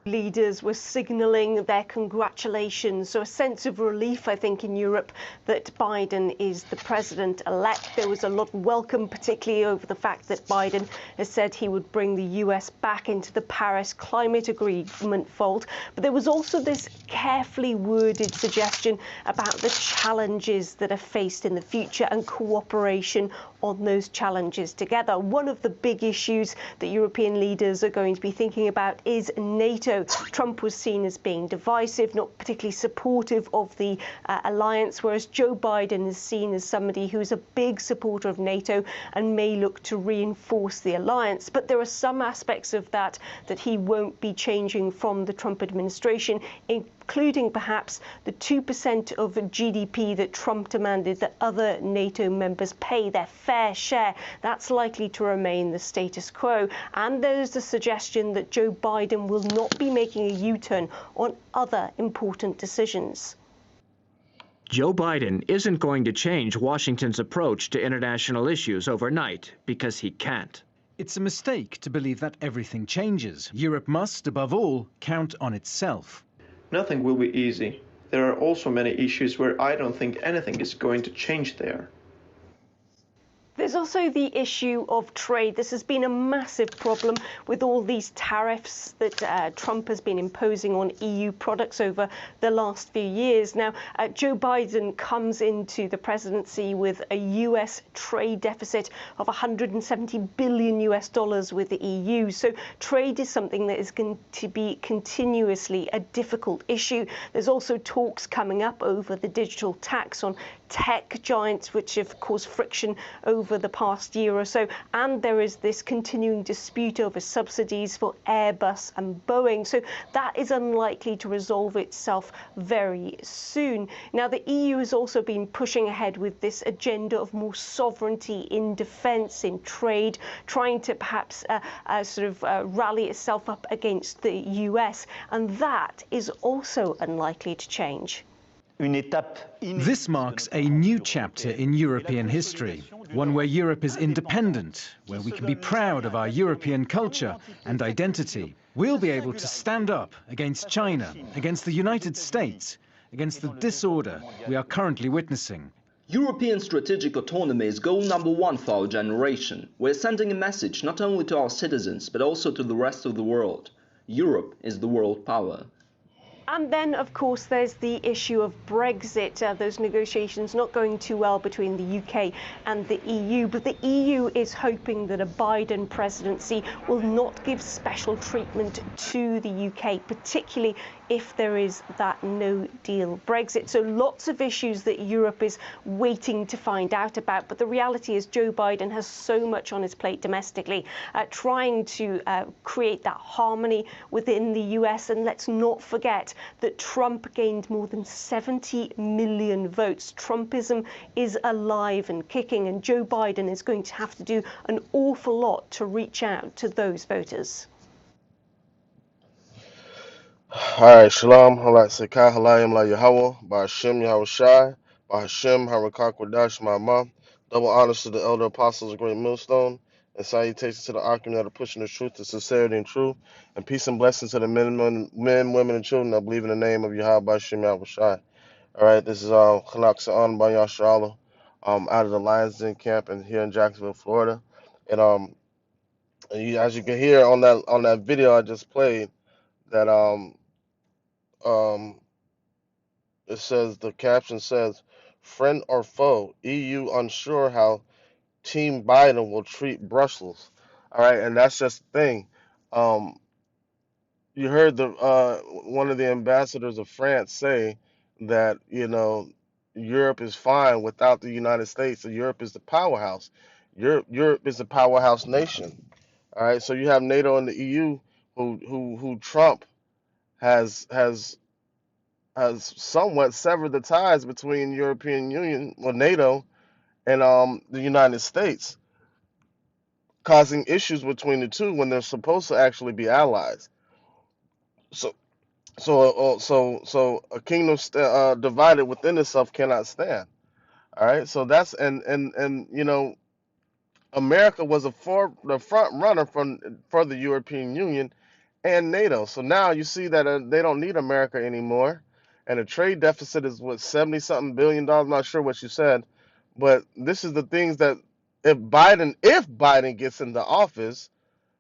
Leaders were signalling their congratulations, so a sense of relief, I think, in Europe that Biden is the president-elect. There was a lot of welcome, particularly over the fact that Biden has said he would bring the US back into the Paris Climate Agreement fold. But there was also this carefully worded suggestion about the challenges that are faced in the future and cooperation on those challenges together. One of the big issues that European leaders are going to be thinking about is NATO. Trump was seen as being divisive, not particularly supportive of the alliance, whereas Joe Biden is seen as somebody who's a big supporter of NATO and may look to reinforce the alliance. But there are some aspects of that he won't be changing from the Trump administration, including perhaps the 2% of GDP that Trump demanded that other NATO members pay their fair share. That's likely to remain the status quo. And there's the suggestion that Joe Biden will not be making a U-turn on other important decisions. Joe Biden isn't going to change Washington's approach to international issues overnight because he can't. It's a mistake to believe that everything changes. Europe must, above all, count on itself. Nothing will be easy. There are also many issues where I don't think anything is going to change there. There's also the issue of trade. This has been a massive problem with all these tariffs that Trump has been imposing on EU products over the last few years. Now, Joe Biden comes into the presidency with a US trade deficit of $170 billion with the EU. So trade is something that is going to be continuously a difficult issue. There's also talks coming up over the digital tax on tech giants, which have caused friction over the past year or so. And there is this continuing dispute over subsidies for Airbus and Boeing. So that is unlikely to resolve itself very soon. Now, the EU has also been pushing ahead with this agenda of more sovereignty in defence, in trade, trying to perhaps rally itself up against the US. And that is also unlikely to change. This marks a new chapter in European history, one where Europe is independent, where we can be proud of our European culture and identity. We'll be able to stand up against China, against the United States, against the disorder we are currently witnessing. European strategic autonomy is goal number one for our generation. We're sending a message not only to our citizens, but also to the rest of the world. Europe is the world power. And then, of course, there's the issue of Brexit. Those negotiations not going too well between the UK and the EU. But the EU is hoping that a Biden presidency will not give special treatment to the UK, particularly if there is that no-deal Brexit. So lots of issues that Europe is waiting to find out about. But the reality is Joe Biden has so much on his plate domestically, trying to create that harmony within the US. And let's not forget that Trump gained more than 70 million votes. Trumpism is alive and kicking, and Joe Biden is going to have to do an awful lot to reach out to those voters. All right, Shalom, Halak Sekai, Halayim La Yahweh, by Hashem Yahweh Shai, by Hashem Harakak Wadash Ma'amah. Double honors to the elder apostles of Great Millstone, and salutations to the Akim that are pushing the truth to sincerity and truth, and peace and blessings to the men, women, and children that believe in the name of Yahweh by Hashem Yahweh Shai. All right, this is Halak Sa'an by Yasharala, out of the Lions Den camp and here in Jacksonville, Florida. And as you can hear on that video I just played, that it says, the caption says, friend or foe, EU unsure how Team Biden will treat Brussels. All right, and that's just the thing. You heard the one of the ambassadors of France say that, Europe is fine without the United States. So Europe is the powerhouse. Europe is the powerhouse nation. All right, so you have NATO and the EU, who Trump has somewhat severed the ties between European Union or NATO and the United States, causing issues between the two when they're supposed to actually be allies. So a kingdom divided within itself cannot stand. All right, so that's and America was the front runner for the European Union and NATO. So now you see that they don't need America anymore, and the trade deficit is what, 70 something billion dollars. I'm not sure what you said, but this is the things that if Biden gets into office,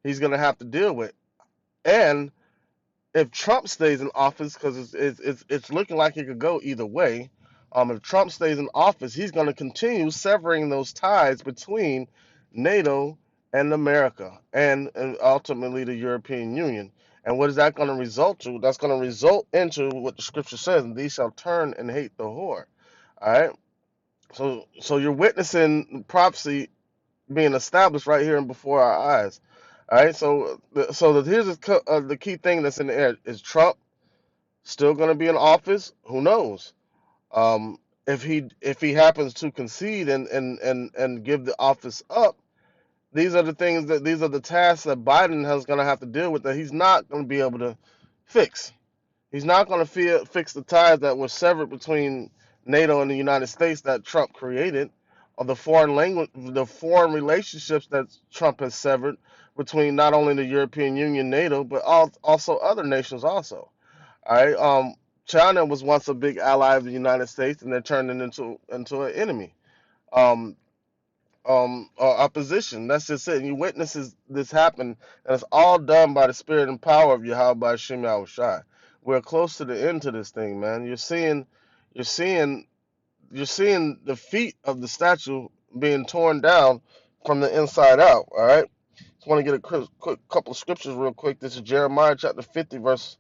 he's gonna have to deal with, and if Trump stays in office, because it's looking like it could go either way. If Trump stays in office, he's going to continue severing those ties between NATO and America, and ultimately the European Union. And what is that going to result to? That's going to result into what the scripture says, and these shall turn and hate the whore. All right. So you're witnessing prophecy being established right here and before our eyes. All right. Here's the key thing that's in the air: is Trump still going to be in office? Who knows? If he happens to concede and give the office up, these are the tasks that Biden has going to have to deal with, that he's not going to be able to fix. He's not going to fix the ties that were severed between NATO and the United States that Trump created, or the foreign relationships that Trump has severed between not only the European Union, NATO, but also other nations also. All right. China was once a big ally of the United States, and they're turning into an enemy. Um, Opposition. That's just it. And you witness this happen, and it's all done by the spirit and power of Yahweh Hashem Yahushai. We're close to the end to this thing, man. You're seeing the feet of the statue being torn down from the inside out. All right. Just want to get a quick couple of scriptures real quick. This is Jeremiah chapter 50, verse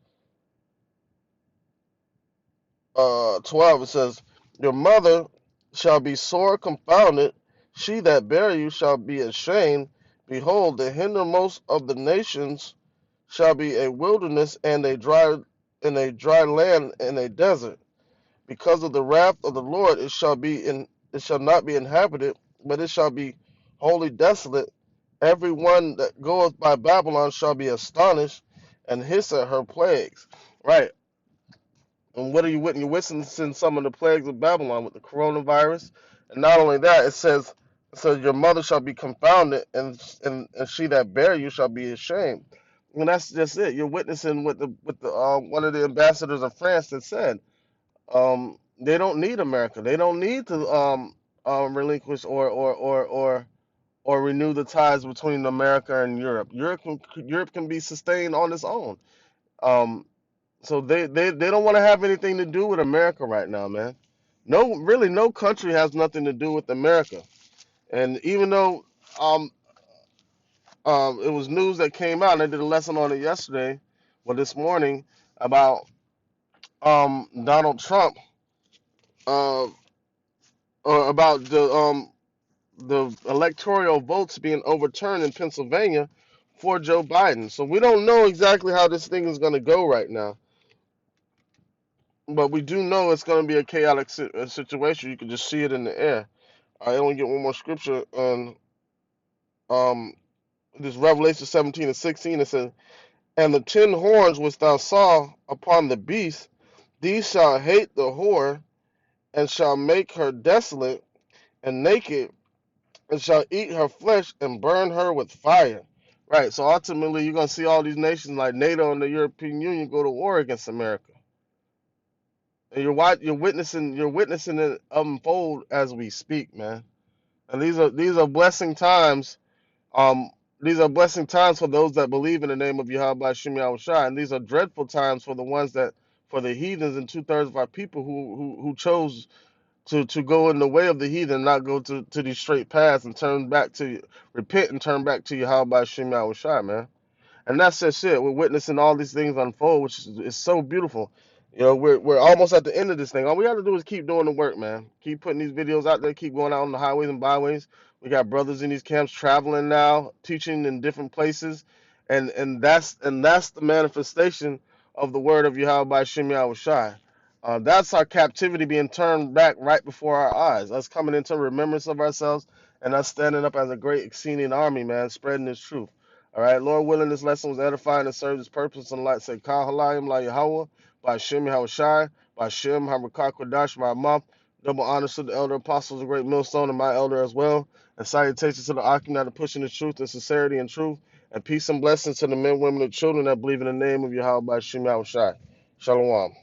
12. It says, "Your mother shall be sore confounded, she that bare you shall be ashamed. Behold, the hindermost of the nations shall be a wilderness, and a dry land and a desert. Because of the wrath of the Lord, it shall not be inhabited, but it shall be wholly desolate. Every one that goeth by Babylon shall be astonished, and hiss at her plagues." Right. And what are you witnessing? You're witnessing some of the plagues of Babylon with the coronavirus. And not only that, it says your mother shall be confounded, and she that bare you shall be ashamed. And that's just it. You're witnessing what the one of the ambassadors of France that said, they don't need America. They don't need to relinquish or renew the ties between America and Europe. Europe can be sustained on its own. Um, so they don't want to have anything to do with America right now, man. No country has nothing to do with America. And even though it was news that came out, and I did a lesson on it yesterday, this morning, about Donald Trump, uh, or about the electoral votes being overturned in Pennsylvania for Joe Biden. So we don't know exactly how this thing is going to go right now. But we do know it's going to be a chaotic situation. You can just see it in the air. I only get one more scripture on this Revelation 17 and 16. It says, "And the 10 horns which thou saw upon the beast, these shall hate the whore, and shall make her desolate and naked, and shall eat her flesh and burn her with fire." Right. So ultimately, you're going to see all these nations like NATO and the European Union go to war against America. And you're witnessing it unfold as we speak, man. And these are blessing times. These are blessing times for those that believe in the name of Yahweh Shem Yahushai, and these are dreadful times for the heathens and 2/3 of our people who chose to go in the way of the heathen, not go to these straight paths and repent and turn back to Yahweh Shem Yahushai, man. And that's just it. We're witnessing all these things unfold, which is so beautiful. We're almost at the end of this thing. All we have to do is keep doing the work, man. Keep putting these videos out there. Keep going out on the highways and byways. We got brothers in these camps traveling now, teaching in different places, and that's the manifestation of the word of Yahweh by Shem Yahushai. That's our captivity being turned back right before our eyes. Us coming into remembrance of ourselves, and us standing up as a great exceeding army, man, spreading this truth. All right, Lord willing, this lesson was edifying and served its purpose. And like say, Kal Halayim La Yahweh, by Shem Yahushai, by Shem Harakah Kodash, my mouth. Double honors to the elder apostles, a great millstone, and my elder as well. And salutations to the Akim that are pushing the truth and sincerity and truth. And peace and blessings to the men, women, and children that believe in the name of Yahweh Bashim Yahushai. Shalom.